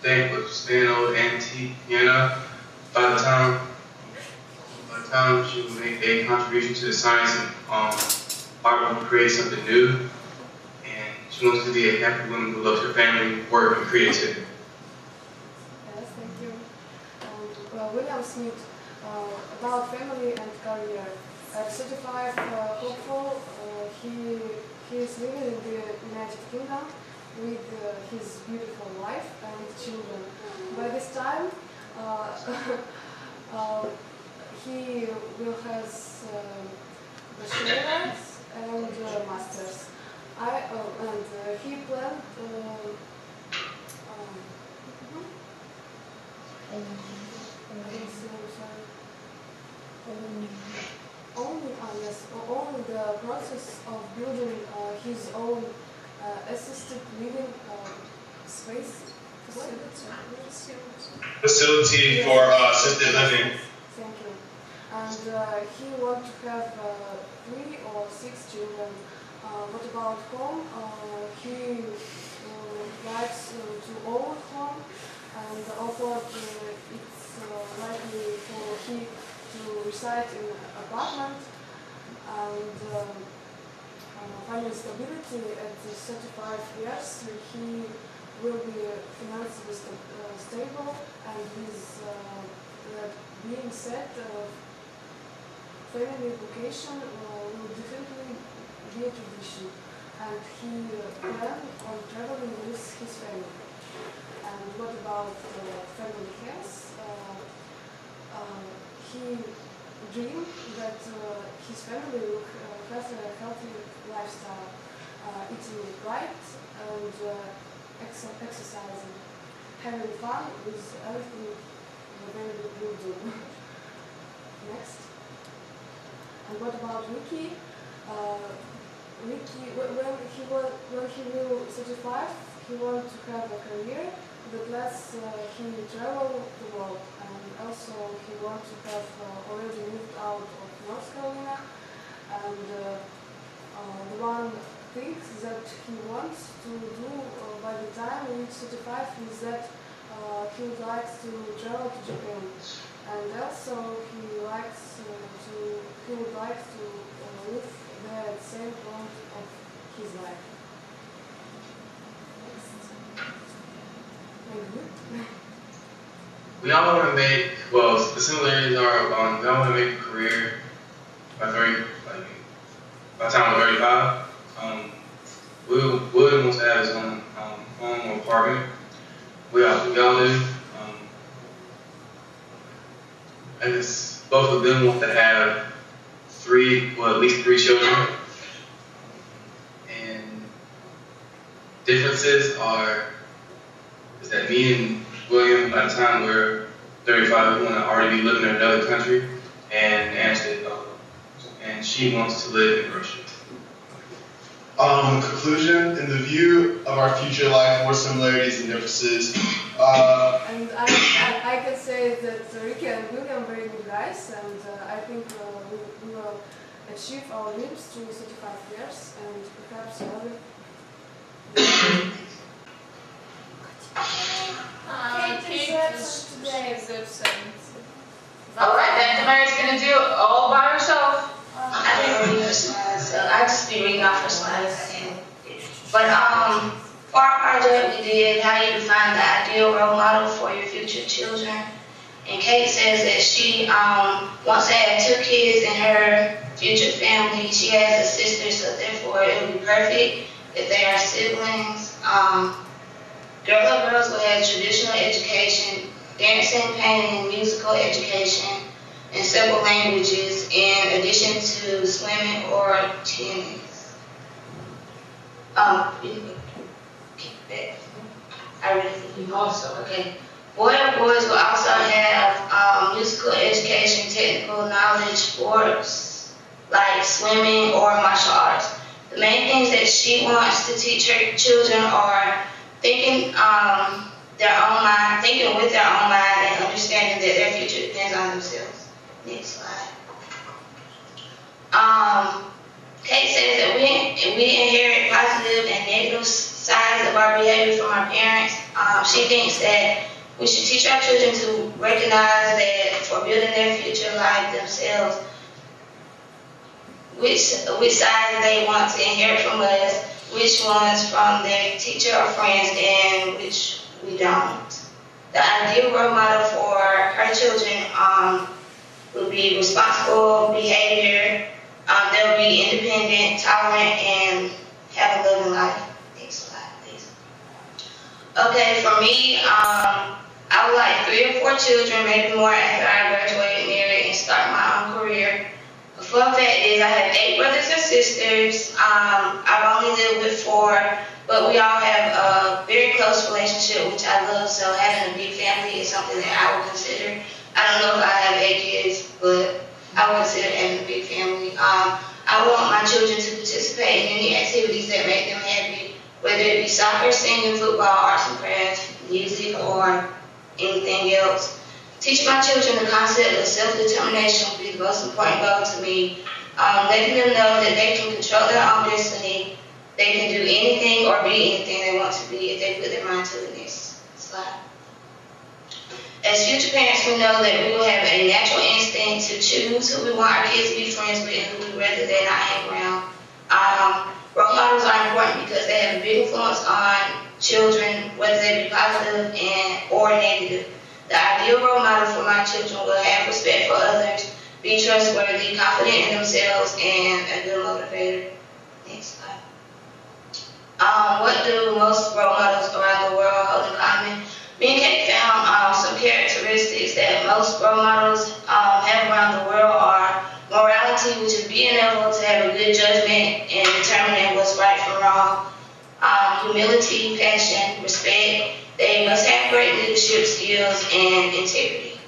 think with staying old antique piano, by the time she will make a contribution to the science and art will create something new. And she wants to be a happy woman who loves her family, work, and creativity. Yes, thank you. William Smith, about family and career. At 35, hopeful, he is living in the United Kingdom with his beautiful wife and children. By this time, he will has bachelor's and master's. He planned. Only the process of building his own assisted living space. Facility for assisted living. Thank you. And he wants to have 3 or 6 children. What about home? He likes to own home, and although it's likely for him to reside in an apartment, and family stability at 35 years, he will be financially stable, and his being said, family education will definitely be a tradition, and he plans on traveling with his family. And what about family health? He dreamed that his family will have a healthy lifestyle, eating right and exercising, having fun with everything they will do. Next. And what about Ricky? Ricky, when he will 35, he wants to have a career that lets him travel the world, and also he wants to have already moved out of North Carolina, and the one thing that he wants to do by the time he is 35 is that he would like to travel to Japan, and also he would like to live there at the same point of his life. We all want to make, well, the similarities are, we all want to make a career by by the time we're 35. William wants to have his own home or apartment. We all live. I guess both of them want to have at least three children. And differences is that me and William, by the time we're 35, we want to already be living in another country, and she wants to live in Russia. Conclusion, in the view of our future life, more similarities and differences. And I can say that Ricky and William are very good guys, and I think we will achieve our dreams through 35 years, and perhaps earlier. Alright, then Mary's gonna do it all by herself. I didn't read her slides, so I just be reading off her slides. But for our project, we did how you define the ideal role model for your future children. And Kate says that she wants to have 2 kids in her future family. She has a sister, so therefore it would be perfect if they are siblings. Girls will have traditional education, dancing, painting, musical education, and several languages in addition to swimming or tennis. I read it also, okay. Boys will also have musical education, technical knowledge, sports, like swimming or martial arts. The main things that she wants to teach her children are thinking with their own mind and understanding that their future depends on themselves. Next slide. Kate says that we inherit positive and negative signs of our behavior from our parents. She thinks that we should teach our children to recognize that for building their future life themselves, which signs they want to inherit from us, which ones from their teacher or friends, and which we don't. The ideal role model for her children would be responsible behavior. They'll be independent, tolerant, and have a loving life. Next slide, please. Okay, for me, I would like 3 or 4 children, maybe more after I graduate, marry, and start my own career. The fun fact is I have 8 brothers and sisters. I've only lived with 4, but we all have a very close relationship, which I love, so having a big family is something that I would consider. I don't know if I have 8 kids, but I would consider having a big family. I want my children to participate in any activities that make them happy, whether it be soccer, singing, football, arts and crafts, music, or anything else. Teach my children the concept of self-determination will be the most important goal to me. Letting them know that they can control their own destiny, they can do anything or be anything they want to be if they put their mind to it. Next slide. As future parents, we know that we will have a natural instinct to choose who we want our kids to be friends with and who we rather than not hang around. Role models are important because they have a big influence on children, whether they be positive or negative. The ideal role model for my children will have respect for others, be trustworthy, confident in themselves, and a good motivator. Next slide. What do most role models around the world hold in common? Me and Kate found some characteristics that most role models have around the world are morality, which is being able to have a good judgment and determining what's right from wrong. Humility, passion, respect. They must have great leadership skills and integrity.